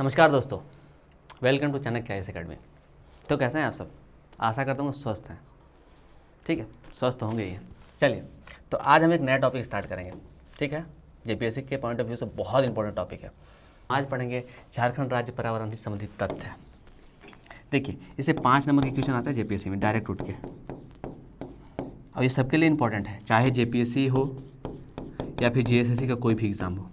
नमस्कार दोस्तों, welcome to Chanakya IAS academy. तो कैसे हैं आप सब? आशा करता हूँ स्वस्थ हैं। ठीक है, स्वस्थ होंगे ही। चलिए, तो आज हम एक नया टॉपिक स्टार्ट करेंगे। ठीक है, जेपीएससी के पॉइंट ऑफ व्यू से बहुत इंपॉर्टेंट टॉपिक है। आज पढ़ेंगे झारखंड राज्य पर्यावरण से संबंधित तथ्य। देखिए, इसे 5 नंबर के क्वेश्चन आता है जेपीएससी में डायरेक्ट उठ के। और ये सबके लिए इंपॉर्टेंट है, चाहे जेपीएससी हो या फिर जीएसएससी का कोई भी एग्ज़ाम हो,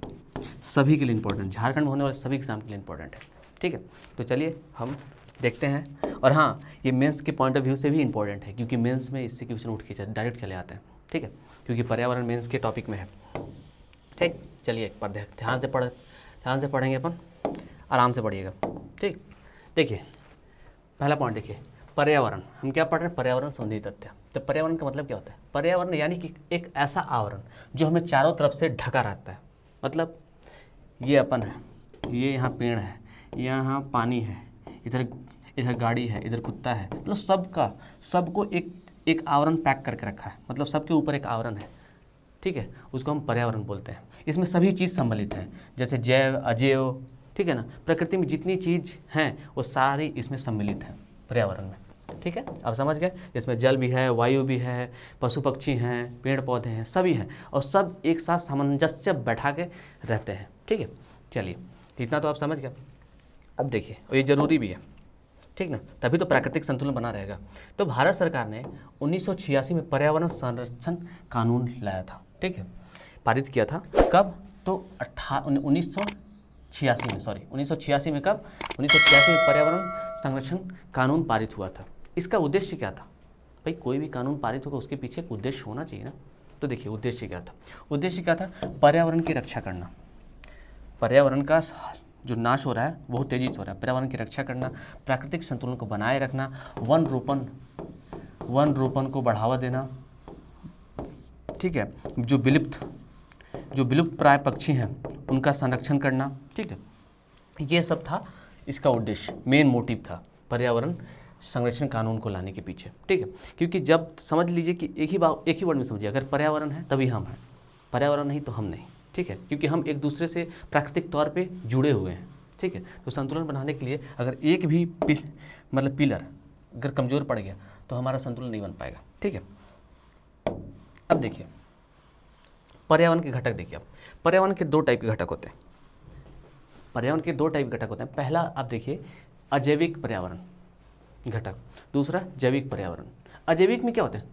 सभी के लिए इंपॉर्टेंट, झारखंड में होने वाले सभी एग्जाम के लिए इंपॉर्टेंट है। ठीक है, तो चलिए हम देखते हैं। और हाँ, ये मेंस के पॉइंट ऑफ व्यू से भी इंपॉर्टेंट है, क्योंकि मेंस में इससे क्वेश्चन उठ के डायरेक्ट चले आते हैं। ठीक है, क्योंकि पर्यावरण मेंस के टॉपिक में है। ठीक, चलिए एक बार ध्यान से पढ़ेंगे अपन, आराम से पढ़िएगा। ठीक, देखिए पहला पॉइंट देखिए, पर्यावरण। हम क्या पढ़ रहे हैं? पर्यावरण संबंधी तथ्य। तो पर्यावरण का मतलब क्या होता है? पर्यावरण यानी कि एक ऐसा आवरण जो हमें चारों तरफ से ढका रहता है। मतलब ये अपन है, ये यहाँ पेड़ है, यहाँ पानी है, इधर गाड़ी है, इधर कुत्ता है, मतलब सबको एक आवरण पैक करके रखा है। मतलब सबके ऊपर एक आवरण है। ठीक है, उसको हम पर्यावरण बोलते हैं। इसमें सभी चीज़ सम्मिलित हैं, जैसे जैव अजैव। ठीक है ना, प्रकृति में जितनी चीज़ हैं वो सारी इसमें सम्मिलित हैं पर्यावरण में। ठीक है, अब समझ गए। इसमें जल भी है, वायु भी है, पशु पक्षी हैं, पेड़ पौधे हैं, सभी हैं, और सब एक साथ सामंजस्य बैठा के रहते हैं। ठीक है, चलिए इतना तो आप समझ गए। अब देखिए, और ये ज़रूरी भी है, ठीक ना, तभी तो प्राकृतिक संतुलन बना रहेगा। तो भारत सरकार ने 1986 में पर्यावरण संरक्षण कानून लाया था। ठीक है, पारित किया था। कब? तो 1986 में कब? 1986 में पर्यावरण संरक्षण कानून पारित हुआ था। इसका उद्देश्य क्या था? भाई, कोई भी कानून पारित होगा उसके पीछे एक उद्देश्य होना चाहिए ना। तो देखिए उद्देश्य क्या था। उद्देश्य क्या था? पर्यावरण की रक्षा करना। पर्यावरण का जो नाश हो रहा है बहुत तेजी से हो रहा है, पर्यावरण की रक्षा करना, प्राकृतिक संतुलन को बनाए रखना, वन रोपण को बढ़ावा देना। ठीक है, जो विलुप्त प्राय पक्षी हैं उनका संरक्षण करना। ठीक है, ये सब था इसका उद्देश्य, मेन मोटिव था पर्यावरण संरक्षण कानून को लाने के पीछे। ठीक है, क्योंकि जब समझ लीजिए कि एक ही वर्ड में समझिए, अगर पर्यावरण है तभी हम हैं, पर्यावरण नहीं तो हम नहीं। ठीक है, क्योंकि हम एक दूसरे से प्राकृतिक तौर पे जुड़े हुए हैं। ठीक है, तो संतुलन बनाने के लिए अगर एक भी पिलर अगर कमज़ोर पड़ गया तो हमारा संतुलन नहीं बन पाएगा। ठीक है, अब देखिए पर्यावरण के घटक। देखिए, अब पर्यावरण के 2 टाइप के घटक होते हैं। पहला आप देखिए अजैविक पर्यावरण घटक, दूसरा जैविक पर्यावरण। अजैविक में क्या होते हैं?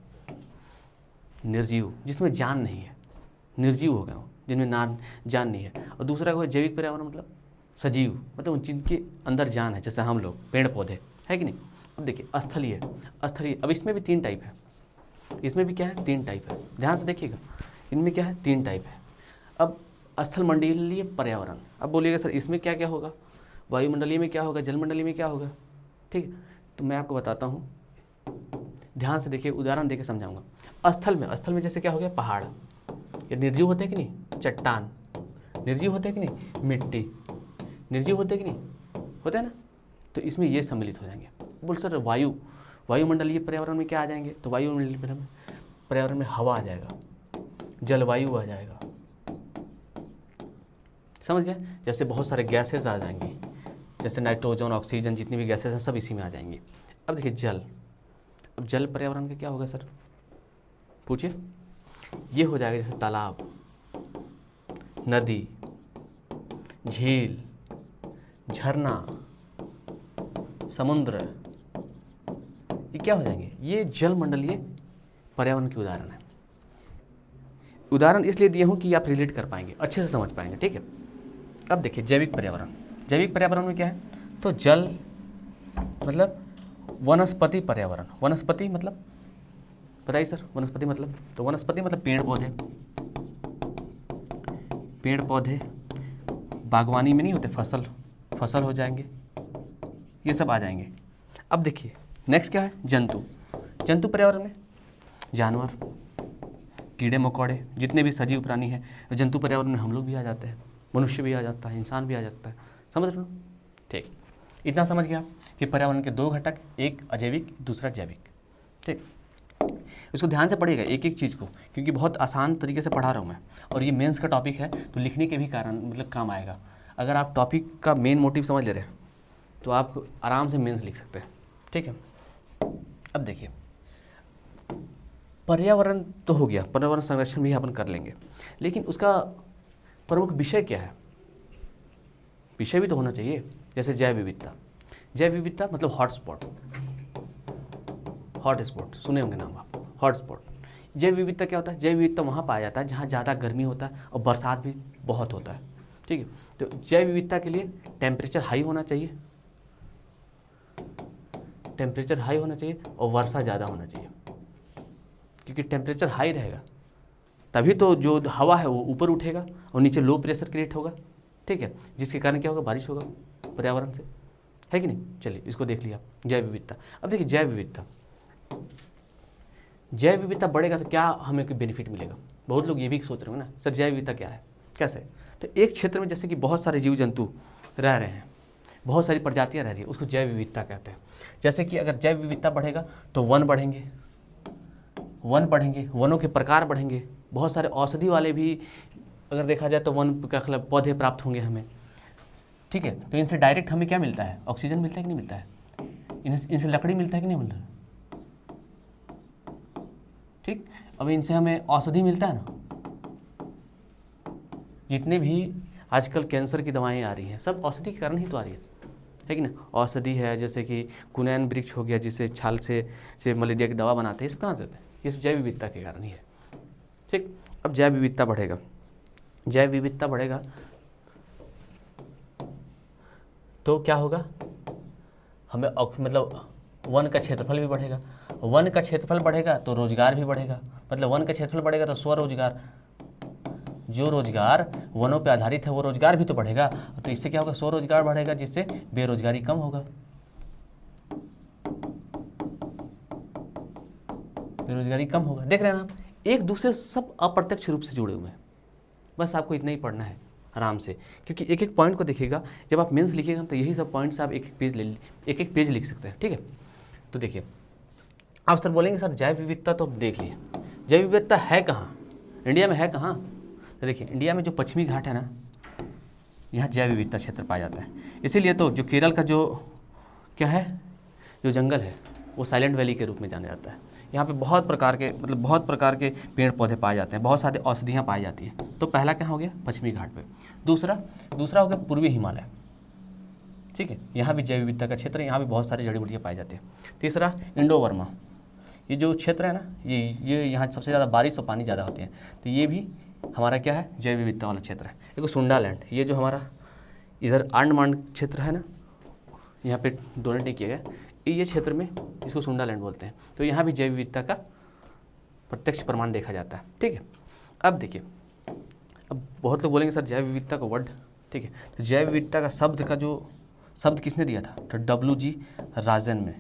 निर्जीव, जिसमें जान नहीं है, निर्जीव हो गए हो, जिनमें जान नहीं है। और दूसरा को जैविक पर्यावरण मतलब सजीव, मतलब जिनके अंदर जान है, जैसे हम लोग, पेड़ पौधे, है कि नहीं। अब देखिए स्थलीय। अब इसमें भी 3 टाइप है। इसमें भी क्या है? 3 टाइप है। ध्यान से देखिएगा, इनमें क्या है? 3 टाइप है। अब स्थल मंडलीय पर्यावरण। अब बोलिएगा सर इसमें क्या क्या होगा? वायुमंडलीय में क्या होगा? जलमंडलीय में क्या होगा? ठीक है, तो मैं आपको बताता हूँ, ध्यान से देखिए, उदाहरण देके समझाऊंगा। स्थल में जैसे क्या हो गया? पहाड़, ये निर्जीव होते हैं कि नहीं? चट्टान निर्जीव होते हैं कि नहीं? मिट्टी निर्जीव होते हैं कि नहीं? होते हैं ना। तो इसमें ये सम्मिलित हो जाएंगे। बोल सर वायुमंडलीय पर्यावरण में क्या आ जाएंगे? तो वायुमंडलीय पर्यावरण में हवा आ जाएगा, जलवायु आ जाएगा, समझ गए। जैसे बहुत सारे गैसेज आ जाएंगी, जैसे नाइट्रोजन, ऑक्सीजन, जितनी भी गैसेज हैं सब इसी में आ जाएंगी। अब देखिए जल। अब जल पर्यावरण का क्या होगा सर? पूछिए। ये हो जाएगा जैसे तालाब, नदी, झील, झरना, समुद्र, ये क्या हो जाएंगे? ये जल मंडलीय पर्यावरण के उदाहरण है। उदाहरण इसलिए दिए हूँ कि आप रिलेट कर पाएंगे, अच्छे से समझ पाएंगे। ठीक है, अब देखिए जैविक पर्यावरण में क्या है? तो जल मतलब वनस्पति पर्यावरण। वनस्पति मतलब बताइए सर, वनस्पति मतलब? तो वनस्पति मतलब पेड़ पौधे, बागवानी में नहीं होते, फसल हो जाएंगे, ये सब आ जाएंगे। अब देखिए नेक्स्ट क्या है? जंतु पर्यावरण में जानवर, कीड़े मकोड़े, जितने भी सजीव प्राणी हैं, जंतु पर्यावरण में हम लोग भी आ जाते हैं, मनुष्य भी आ जाता है, इंसान भी आ जाता है। समझ रहे हो? ठीक, इतना समझ गया कि पर्यावरण के 2 घटक, एक अजैविक, दूसरा जैविक। ठीक, इसको ध्यान से पढ़िएगा एक एक चीज़ को, क्योंकि बहुत आसान तरीके से पढ़ा रहा हूँ मैं, और ये मेंस का टॉपिक है तो लिखने के भी कारण मतलब काम आएगा। अगर आप टॉपिक का मेन मोटिव समझ ले रहे हैं तो आप आराम से मेंस लिख सकते हैं, ठीक है। अब देखिए, पर्यावरण तो हो गया, पर्यावरण संरक्षण भी अपन कर लेंगे, लेकिन उसका प्रमुख विषय क्या है? विषय भी तो होना चाहिए। जैसे जैव विविधता, जैव विविधता मतलब हॉटस्पॉट, हॉटस्पॉट सुने होंगे नाम आप, हॉटस्पॉट। जैव विविधता क्या होता है? जैव विविधता वहाँ पाया जाता है जहाँ ज़्यादा गर्मी होता है और बरसात भी बहुत होता है, ठीक है। तो जैव विविधता के लिए टेम्परेचर हाई होना चाहिए, टेम्परेचर हाई होना चाहिए और वर्षा ज़्यादा होना चाहिए, क्योंकि टेम्परेचर हाई रहेगा तभी तो जो हवा है वो ऊपर उठेगा और नीचे लो प्रेशर क्रिएट होगा, ठीक है, जिसके कारण क्या होगा? बारिश होगा पर्यावरण से, है कि नहीं। चलिए इसको देख लिया, जैव विविधता। अब देखिए जैव विविधता, जैव विविधता बढ़ेगा तो क्या हमें कोई बेनिफिट मिलेगा? बहुत लोग ये भी सोच रहे हो ना, सर जैव विविधता क्या है, कैसे? तो एक क्षेत्र में जैसे कि बहुत सारे जीव जंतु रह रहे हैं, बहुत सारी प्रजातियां रह रही है, उसको जैव विविधता कहते हैं। जैसे कि अगर जैव विविधता बढ़ेगा तो वन बढ़ेंगे, वन बढ़ेंगे, वनों के प्रकार बढ़ेंगे, बहुत सारे औषधि वाले भी अगर देखा जाए तो वन का मतलब पौधे प्राप्त होंगे हमें, ठीक है। तो इनसे डायरेक्ट हमें क्या मिलता है? ऑक्सीजन मिलता है कि नहीं मिलता है? इनसे लकड़ी मिलता है कि नहीं मिल रहा? ठीक, अब इनसे हमें औषधि मिलता है ना। जितने भी आजकल कैंसर की दवाएं आ रही हैं सब औषधि के कारण ही तो आ रही है कि ना। औषधि है जैसे कि कुनैन वृक्ष हो गया, जिससे छाल से मलेरिया की दवा बनाते हैं, ये सब कहाँ से होता है? ये सब जैव विविधता के कारण ही है, ठीक। अब जैव विविधता बढ़ेगा, जैव विविधता बढ़ेगा तो क्या होगा? हमें मतलब वन का क्षेत्रफल भी बढ़ेगा, वन का क्षेत्रफल बढ़ेगा तो रोजगार भी बढ़ेगा, मतलब वन का क्षेत्रफल बढ़ेगा तो स्वरोजगार, जो रोजगार वनों पे आधारित है वो रोजगार भी तो बढ़ेगा। तो इससे क्या होगा? स्वरोजगार बढ़ेगा, जिससे बेरोजगारी कम होगा, बेरोजगारी कम होगा। देख रहे हैं ना, एक दूसरे से सब अप्रत्यक्ष रूप से जुड़े हुए हैं। बस आपको इतना ही पढ़ना है आराम से, क्योंकि एक एक पॉइंट को देखिएगा। जब आप मेंस लिखिएगा तो यही सब पॉइंट्स आप एक एक पेज लिख सकते हैं, ठीक है। तो देखिए, आप सर बोलेंगे सर जैव विविधता तो देख लिए, जैव विविधता है कहाँ? इंडिया में है कहाँ? तो देखिए, इंडिया में जो पश्चिमी घाट है ना, यहाँ जैव विविधता क्षेत्र पाया जाता है। इसीलिए तो जो केरल का जो क्या है, जो जंगल है वो साइलेंट वैली के रूप में जाना जाता है। यहाँ पे बहुत प्रकार के पेड़ पौधे पाए जाते हैं, बहुत सारी औषधियाँ पाई जाती हैं। तो पहला क्या हो गया? पश्चिमी घाट पे। दूसरा हो गया पूर्वी हिमालय, ठीक है, यहाँ भी जैव विविधता का क्षेत्र है, यहाँ भी बहुत सारी जड़ी बूटियाँ पाई जाती हैं। तीसरा इंडो वर्मा, ये जो क्षेत्र है ना, ये यहाँ सबसे ज़्यादा बारिश और पानी ज़्यादा होती है, तो ये भी हमारा क्या है? जैव विविधता वाला क्षेत्र है। एक सुंडालैंड, ये जो हमारा इधर अंडमान क्षेत्र है ना, यहाँ पे डोनेट नहीं किया गया, ये क्षेत्र में इसको सुंडालैंड बोलते हैं। तो यहाँ भी जैव विविधता का प्रत्यक्ष प्रमाण देखा जाता है, ठीक है। अब देखिए, अब बहुत लोग बोलेंगे सर जैव विविधता का वर्ड, ठीक है, तो जैव विविधता का शब्द किसने दिया था? तो W.G. राजन में,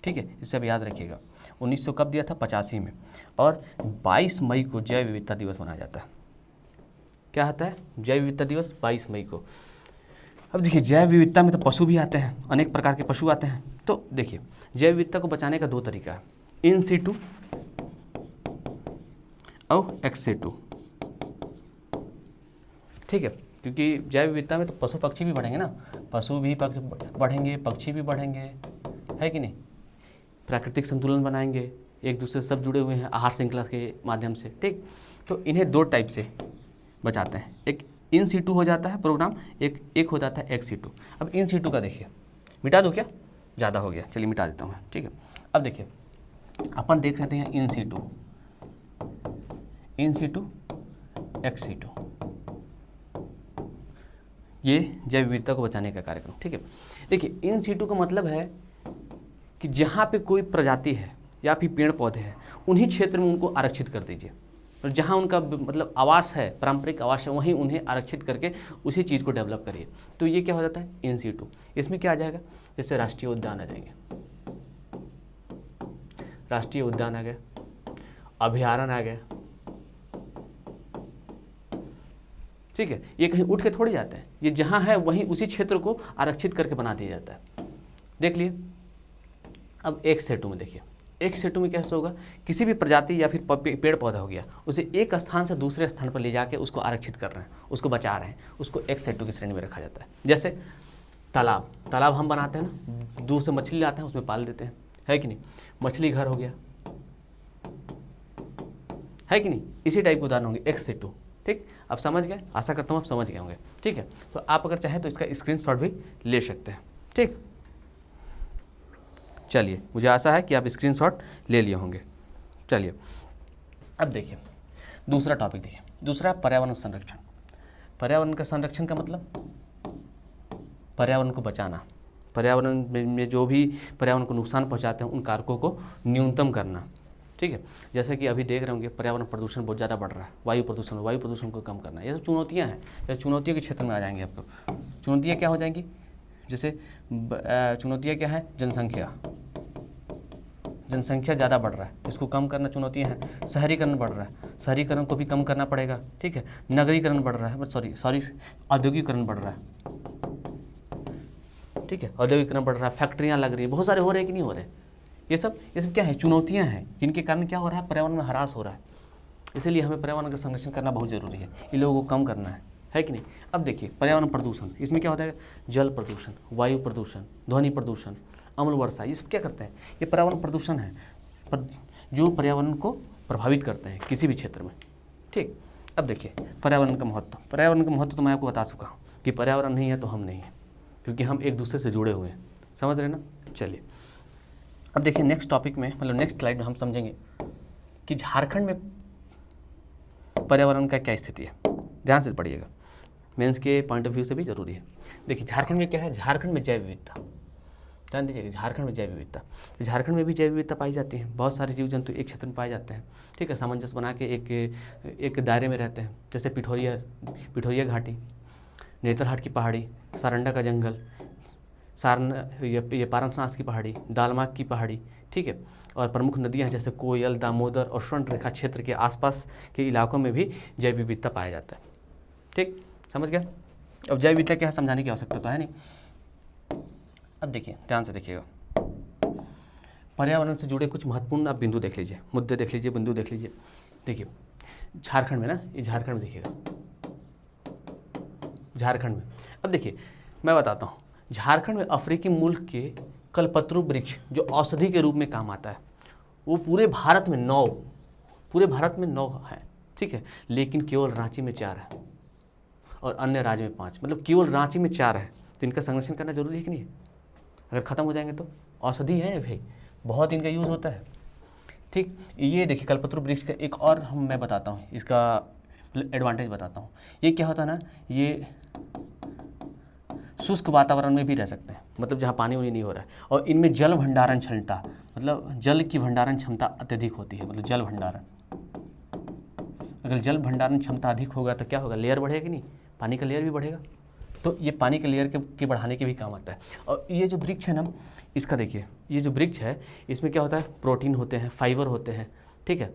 ठीक है, इसे अब याद रखिएगा। 1900 कब दिया था? 85 में। और 22 मई को जैव विविधता दिवस मनाया जाता है। क्या होता है? जैव विविधता दिवस 22 मई को। अब देखिए, जैव विविधता में तो पशु भी आते हैं, अनेक प्रकार के पशु आते हैं। तो देखिए, जैव विविधता को बचाने का दो तरीका है, इन सीटू और एक्स सीटू, ठीक है, क्योंकि जैव विविधता में तो पशु पक्षी भी बढ़ेंगे ना, पशु भी बढ़ेंगे, पक्षी भी बढ़ेंगे, है कि नहीं। प्राकृतिक संतुलन बनाएंगे, एक दूसरे से सब जुड़े हुए हैं आहार श्रृंखला के माध्यम से, ठीक। तो इन्हें दो टाइप से बचाते हैं, एक इन सीटू हो जाता है प्रोग्राम, एक हो जाता है एक्स सीटू। अब इन सीटू का देखिए, मिटा दूँ क्या? ज़्यादा हो गया, चलिए मिटा देता हूँ, ठीक है। अब देखिए, अपन देख रहे हैं इन सीटू एक्स सीटू, ये जैव विविधता को बचाने का कार्यक्रम, ठीक है। देखिए, इन सीटू का मतलब है कि जहाँ पे कोई प्रजाति है या फिर पेड़ पौधे हैं, उन्हीं क्षेत्र में उनको आरक्षित कर दीजिए, और जहाँ उनका मतलब आवास है, पारंपरिक आवास है, वहीं उन्हें आरक्षित करके उसी चीज़ को डेवलप करिए। तो ये क्या हो जाता है? In situ. इसमें क्या आ जाएगा? जैसे राष्ट्रीय उद्यान आ जाएंगे, राष्ट्रीय उद्यान आ गए, अभयारण्य आ गए, ठीक है। ये कहीं उठ के थोड़ी जाते हैं, ये जहाँ है वहीं उसी क्षेत्र को आरक्षित करके बना दिया जाता है। देख लिए। अब एक्स सेटू में देखिए, एक्स-2 में कैसे होगा, किसी भी प्रजाति या फिर पेड़ पौधा हो गया, उसे एक स्थान से दूसरे स्थान पर ले जाके उसको आरक्षित कर रहे हैं, उसको बचा रहे हैं, उसको एक्स-2 की श्रेणी में रखा जाता है। जैसे तालाब हम बनाते हैं ना, दूर से मछली लाते हैं, उसमें पाल देते हैं, है कि नहीं, मछली घर हो गया, है कि नहीं, इसी टाइप के उदाहरण होंगे एक्स-2। ठीक, आप समझ गए, आशा करता हूँ आप समझ गए होंगे। ठीक है, तो आप अगर चाहें तो इसका स्क्रीनशॉट भी ले सकते हैं। ठीक, चलिए, मुझे आशा है कि आप स्क्रीनशॉट ले लिए होंगे। चलिए, अब देखिए दूसरा टॉपिक, देखिए दूसरा पर्यावरण संरक्षण। पर्यावरण का संरक्षण का मतलब पर्यावरण को बचाना, पर्यावरण में जो भी पर्यावरण को नुकसान पहुंचाते हैं उन कारकों को न्यूनतम करना। ठीक है, जैसे कि अभी देख रहे होंगे पर्यावरण प्रदूषण बहुत ज़्यादा बढ़ रहा है, वायु प्रदूषण को कम करना, ये सब चुनौतियाँ हैं। जैसे चुनौतियों के क्षेत्र में आ जाएंगे आपको, चुनौतियाँ क्या हो जाएंगी, जैसे चुनौतियाँ क्या है, जनसंख्या ज़्यादा बढ़ रहा है, इसको कम करना चुनौतियाँ हैं। शहरीकरण बढ़ रहा है, शहरीकरण को भी कम करना पड़ेगा। ठीक है, नगरीकरण बढ़ रहा है, सॉरी औद्योगिकरण बढ़ रहा है। ठीक है, औद्योगिकरण बढ़ रहा है, फैक्ट्रियाँ लग रही है, बहुत सारे हो रहे हैं कि नहीं हो रहे, ये सब क्या है, चुनौतियाँ हैं, जिनके कारण क्या हो रहा है, पर्यावरण में ह्रास हो रहा है। इसीलिए हमें पर्यावरण का संरक्षण करना बहुत ज़रूरी है, इन लोगों को कम करना है कि नहीं। अब देखिए पर्यावरण प्रदूषण, इसमें क्या होता है, जल प्रदूषण, वायु प्रदूषण, ध्वनि प्रदूषण, अम्ल वर्षा, ये सब क्या करते हैं, ये पर्यावरण प्रदूषण है, जो पर्यावरण को प्रभावित करते हैं किसी भी क्षेत्र में। ठीक, अब देखिए पर्यावरण का महत्व तो मैं आपको बता चुका हूँ कि पर्यावरण नहीं है तो हम नहीं हैं, क्योंकि हम एक दूसरे से जुड़े हुए हैं, समझ रहे ना। चलिए, अब देखिए नेक्स्ट टॉपिक में, मतलब नेक्स्ट स्लाइड में हम समझेंगे कि झारखंड में पर्यावरण का क्या स्थिति है। ध्यान से पढ़िएगा, मेंस के पॉइंट ऑफ व्यू से भी जरूरी है। देखिए झारखंड में क्या है, झारखंड में जैव विविधता, ध्यान दीजिएगा, झारखंड में जैव विविधता, तो झारखंड में भी जैव विविधता पाई जाती है। बहुत सारे जीव जंतु एक क्षेत्र में पाए जाते हैं। ठीक है, सामंजस्य बना के एक दायरे में रहते हैं। जैसे पिठोरिया घाटी, नेतरहाट की पहाड़ी, सारंडा का जंगल, ये पारसनाथ की पहाड़ी, दालमाग की पहाड़ी। ठीक है, और प्रमुख नदियाँ जैसे कोयल, दामोदर और स्वर्ण रेखा क्षेत्र के आसपास के इलाकों में भी जैव विविधता पाया जाता है। ठीक, समझ गया। अब जैव विविधता क्या है समझाने की आवश्यकता तो है नहीं। अब देखिए, ध्यान से देखिएगा, पर्यावरण से जुड़े कुछ महत्वपूर्ण आप बिंदु देख लीजिए, मुद्दे देख लीजिए, बिंदु देख लीजिए। देखिए झारखंड में ना, ये झारखंड में देखिएगा, झारखंड में, अब देखिए मैं बताता हूँ, झारखंड में अफ्रीकी मूल के कल्पतरु वृक्ष जो औषधि के रूप में काम आता है, वो पूरे भारत में 9 है। ठीक है, लेकिन केवल रांची में 4 है और अन्य राज्य में 5, मतलब केवल रांची में 4 है। तो इनका संरक्षण करना जरूरी है कि नहीं, अगर ख़त्म हो जाएंगे तो औषधि है भाई, बहुत इनका यूज़ होता है। ठीक, ये देखिए कल्पतरु वृक्ष का एक और मैं बताता हूँ, इसका एडवांटेज बताता हूँ। ये क्या होता है ना, ये शुष्क वातावरण में भी रह सकते हैं, मतलब जहाँ पानी वानी नहीं हो रहा है, और इनमें जल भंडारण क्षमता, मतलब जल की भंडारण क्षमता अत्यधिक होती है, मतलब जल भंडारण, अगर जल भंडारण क्षमता अधिक होगा तो क्या होगा, लेयर बढ़ेगा कि नहीं, पानी का लेयर भी बढ़ेगा, तो ये पानी के लेयर के बढ़ाने के भी काम आता है। और ये जो वृक्ष है ना, इसका देखिए, ये जो वृक्ष है इसमें क्या होता है, प्रोटीन होते हैं, फाइबर होते हैं। ठीक है,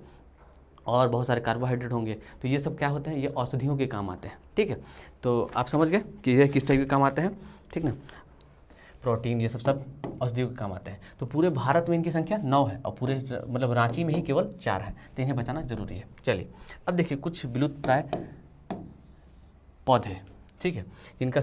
और बहुत सारे कार्बोहाइड्रेट होंगे, तो ये सब क्या होते हैं, ये औषधियों के काम आते हैं। ठीक है, तो आप समझ गए कि ये किस टाइप के काम आते हैं। ठीक ना, प्रोटीन ये सब औषधियों के काम आते हैं। तो पूरे भारत में इनकी संख्या 9 है और पूरे मतलब रांची में ही केवल 4 है, तो इन्हें बचाना जरूरी है। चलिए, अब देखिए कुछ विलुप्त प्राय पौधे, ठीक है, जिनका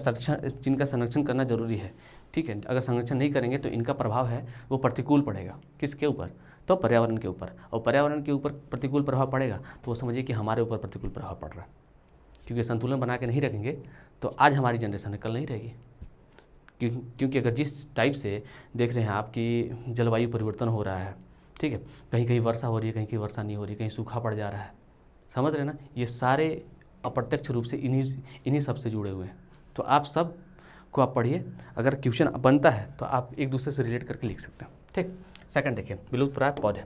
संरक्षण करना जरूरी है। ठीक है, अगर संरक्षण नहीं करेंगे तो इनका प्रभाव है वो प्रतिकूल पड़ेगा, किसके ऊपर, तो पर्यावरण के ऊपर, और पर्यावरण के ऊपर प्रतिकूल प्रभाव पड़ेगा तो वो समझिए कि हमारे ऊपर प्रतिकूल प्रभाव पड़ रहा है, क्योंकि संतुलन बना के नहीं रखेंगे तो आज हमारी जनरेशन है, कल नहीं रहेगी। क्योंकि अगर जिस टाइप से देख रहे हैं आप कि जलवायु परिवर्तन हो रहा है, ठीक है, कहीं कहीं वर्षा हो रही है, कहीं कहीं वर्षा नहीं हो रही है, कहीं सूखा पड़ जा रहा है, समझ रहे हैं ना, ये सारे अप्रत्यक्ष रूप से इन्हीं सब से जुड़े हुए हैं। तो आप सब को आप पढ़िए, अगर क्वेश्चन बनता है तो आप एक दूसरे से रिलेट करके लिख सकते हैं। ठीक, सेकंड देखिए, विलुप्त प्राय पौधे,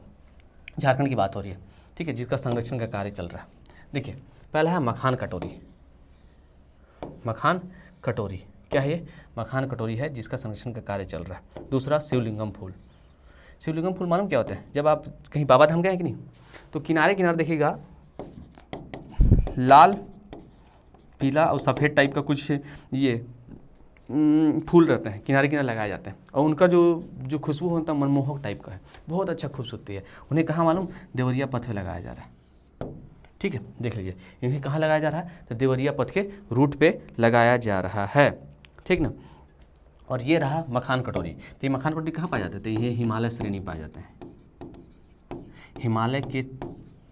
झारखंड की बात हो रही है, ठीक है, जिसका संरक्षण का कार्य चल रहा है। देखिए पहला है मखान कटोरी। मखान कटोरी क्या है, ये मखान कटोरी है जिसका संरक्षण का कार्य चल रहा है। दूसरा शिवलिंगम फूल। शिवलिंगम फूल मालूम क्या होते हैं, जब आप कहीं बाबा धाम गए हैं कि नहीं, तो किनारे किनारे देखिएगा लाल पीला और सफ़ेद टाइप का कुछ ये फूल रहते हैं, किनारे किनारे लगाए जाते हैं, और उनका जो खुशबू होता है मनमोहक टाइप का है, बहुत अच्छा खूबसूरती है। उन्हें कहाँ मालूम? देवरिया पथ पे लगाया जा रहा है। ठीक है, देख लीजिए इन्हें कहाँ लगाया जा रहा है, तो देवरिया पथ के रूट पे लगाया जा रहा है। ठीक ना। और ये रहा मखान कटोरी। तो ये मखान कटोरी कहाँ पाए जाते हैं? तो ये हिमालय श्रेणी पाए जाते हैं, हिमालय के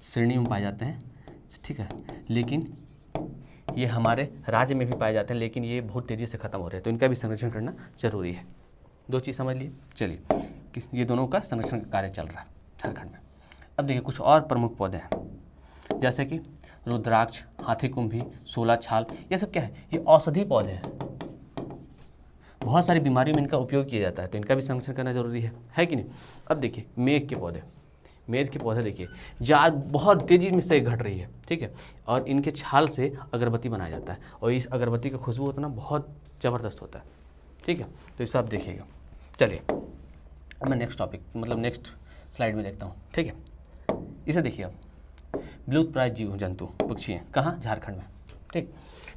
श्रेणी में पाए जाते हैं। ठीक है, लेकिन ये हमारे राज्य में भी पाए जाते हैं, लेकिन ये बहुत तेज़ी से ख़त्म हो रहे हैं, तो इनका भी संरक्षण करना जरूरी है। दो चीज़ समझ लिए। चलिए, ये दोनों का संरक्षण कार्य चल रहा है झारखंड में। अब देखिए कुछ और प्रमुख पौधे हैं, जैसे कि रुद्राक्ष, हाथी कुंभी, सोला छाल, ये सब क्या है? ये औषधि पौधे हैं, बहुत सारी बीमारियों में इनका उपयोग किया जाता है, तो इनका भी संरक्षण करना जरूरी है कि नहीं। अब देखिए मेघ के पौधे, मेघ के पौधे देखिए बहुत तेज़ी में से घट रही है। ठीक है, और इनके छाल से अगरबत्ती बनाया जाता है, और इस अगरबत्ती का खुशबू होता है ना, बहुत ज़बरदस्त होता है। ठीक है, तो ये सब देखिएगा। चलिए अब मैं नेक्स्ट टॉपिक मतलब नेक्स्ट स्लाइड में देखता हूँ। ठीक है, इसे देखिए अब, विलुप्तप्राय जीव जंतु पक्षी हैं कहाँ? झारखंड में। ठीक,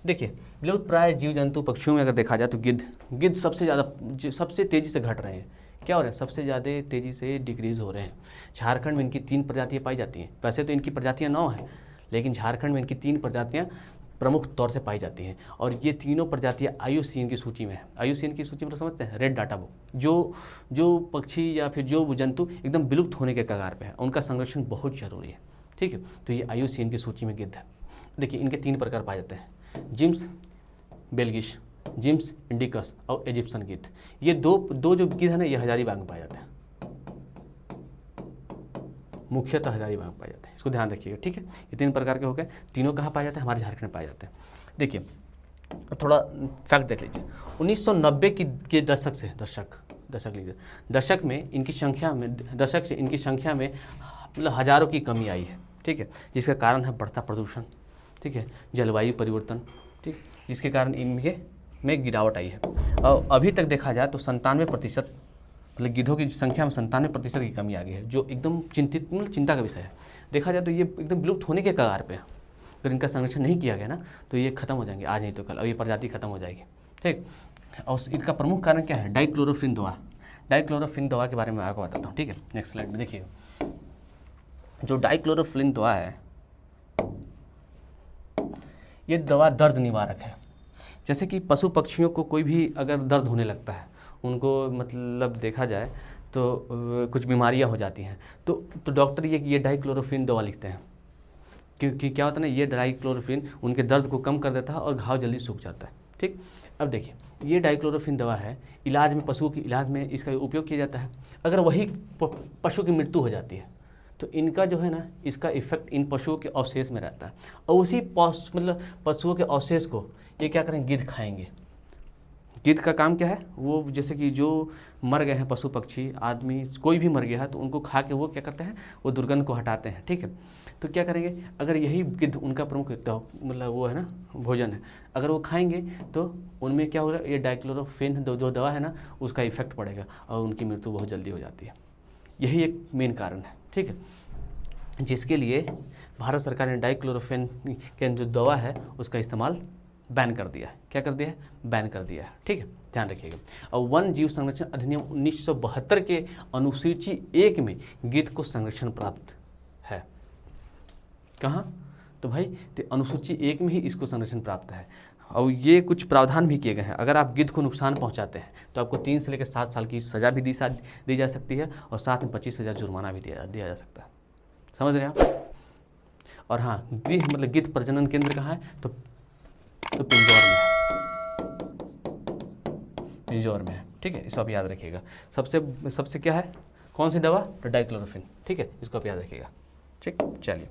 देखिए विलुप्तप्राय जीव जंतु पक्षियों में अगर देखा जाए तो गिद्ध सबसे ज़्यादा सबसे तेज़ी से घट रहे हैं। क्या हो रहा है? सबसे ज़्यादा तेज़ी से डिक्रीज़ हो रहे हैं। झारखंड में इनकी 3 प्रजातियाँ पाई जाती हैं। वैसे तो इनकी प्रजातियाँ 9 हैं, लेकिन झारखंड में इनकी 3 प्रजातियाँ प्रमुख तौर से पाई जाती हैं, और ये तीनों प्रजातियाँ IUCN की सूची में है। IUCN की सूची मतलब समझते हैं? Red data book. जो पक्षी या फिर जो जंतु एकदम विलुप्त होने के कगार पे है, उनका संरक्षण बहुत जरूरी है। ठीक है, तो ये IUCN की सूची में गिद्ध है। देखिए इनके 3 प्रकार पाए जाते हैं, जिम्स बेल्गिश, जिम्स इंडिकस और इजिप्शियन गिद्ध। ये दो जो गिद्ध है ना, ये हजारीबाग में पाए जाते हैं, मुख्यतः हजारीबाग में पाए जाते हैं, इसको ध्यान रखिएगा। ठीक है, ये 3 प्रकार के हो गए। तीनों कहाँ पाए जाते हैं? हमारे झारखंड में पाए जाते हैं। देखिए थोड़ा फैक्ट देख लीजिए, 1990 के दशक लीजिए, दशक में इनकी संख्या में मतलब हज़ारों की कमी आई है। ठीक है, जिसका कारण है बढ़ता प्रदूषण। ठीक है, जलवायु परिवर्तन। ठीक, जिसके कारण इनमें गिरावट आई है। और अभी तक देखा जाए तो 97% मतलब गिद्धों की संख्या में 97% की कमी आ गई है, जो एकदम चिंता का विषय है। देखा जाए तो ये एकदम विलुप्त होने के कगार पे है। अगर इनका संरक्षण नहीं किया गया ना, तो ये खत्म हो जाएंगे, आज नहीं तो कल, और ये प्रजाति खत्म हो जाएगी। ठीक, और इसका प्रमुख कारण क्या है? डाइक्लोरोफिन दवा। डाइक्लोरोफिन दवा के बारे में आपको बताता हूँ। ठीक है, नेक्स्ट स्लाइड में देखिए, जो डाइक्लोरोफिन दवा है, ये दवा दर्द निवारक है। जैसे कि पशु पक्षियों को कोई भी अगर दर्द होने लगता है, उनको मतलब देखा जाए तो कुछ बीमारियां हो जाती हैं, तो डॉक्टर ये डाइक्लोरोफिन दवा लिखते हैं, क्योंकि क्या होता है ना, ये डाइक्लोरोफिन उनके दर्द को कम कर देता है और घाव जल्दी सूख जाता है। ठीक, अब देखिए ये डाइक्लोरोफिन दवा है, इलाज में, पशुओं के इलाज में इसका उपयोग किया जाता है। अगर वही पशु की मृत्यु हो जाती है, तो इनका जो है ना, इसका इफेक्ट इन पशुओं के अवशेष में रहता है, और उसी मतलब पशुओं के अवशेष को ये क्या करेंगे? गिद्ध खाएंगे। गिद्ध का काम क्या है? वो जैसे कि जो मर गए हैं पशु पक्षी, आदमी, कोई भी मर गया है, तो उनको खा के वो क्या करते हैं? वो दुर्गंध को हटाते हैं। ठीक है, तो क्या करेंगे? अगर यही गिद्ध उनका प्रमुख मतलब वो है ना, भोजन है, अगर वो खाएंगे तो उनमें क्या हो रहा है? ये डाइक्लोरोफिन जो दवा है ना, उसका इफेक्ट पड़ेगा और उनकी मृत्यु बहुत जल्दी हो जाती है। यही एक मेन कारण है। ठीक है, जिसके लिए भारत सरकार ने डाइक्लोरोफिन के जो दवा है उसका इस्तेमाल बैन कर दिया है। क्या कर दिया है? बैन कर दिया है। ठीक है, ध्यान रखिएगा। और वन जीव संरक्षण अधिनियम 1972 के अनुसूची 1 में गिद्ध को संरक्षण प्राप्त है। कहाँ? तो भाई तो अनुसूची 1 में ही इसको संरक्षण प्राप्त है, और ये कुछ प्रावधान भी किए गए हैं। अगर आप गिद्ध को नुकसान पहुंचाते हैं तो आपको 3 से लेकर 7 साल की सज़ा भी दी जा सकती है, और साथ में 25,000 जुर्माना भी दिया जा सकता है। समझ रहे हैं आप? और हाँ, गृह मतलब गिद्ध प्रजनन केंद्र कहाँ है? तो पिंजौर में है, पिंजौर में है। ठीक है, इसको आप याद रखिएगा। सबसे क्या है? कौन सी दवा? तो डाइक्लोरोफिन। ठीक है, इसको आप याद रखिएगा। ठीक, चलिए।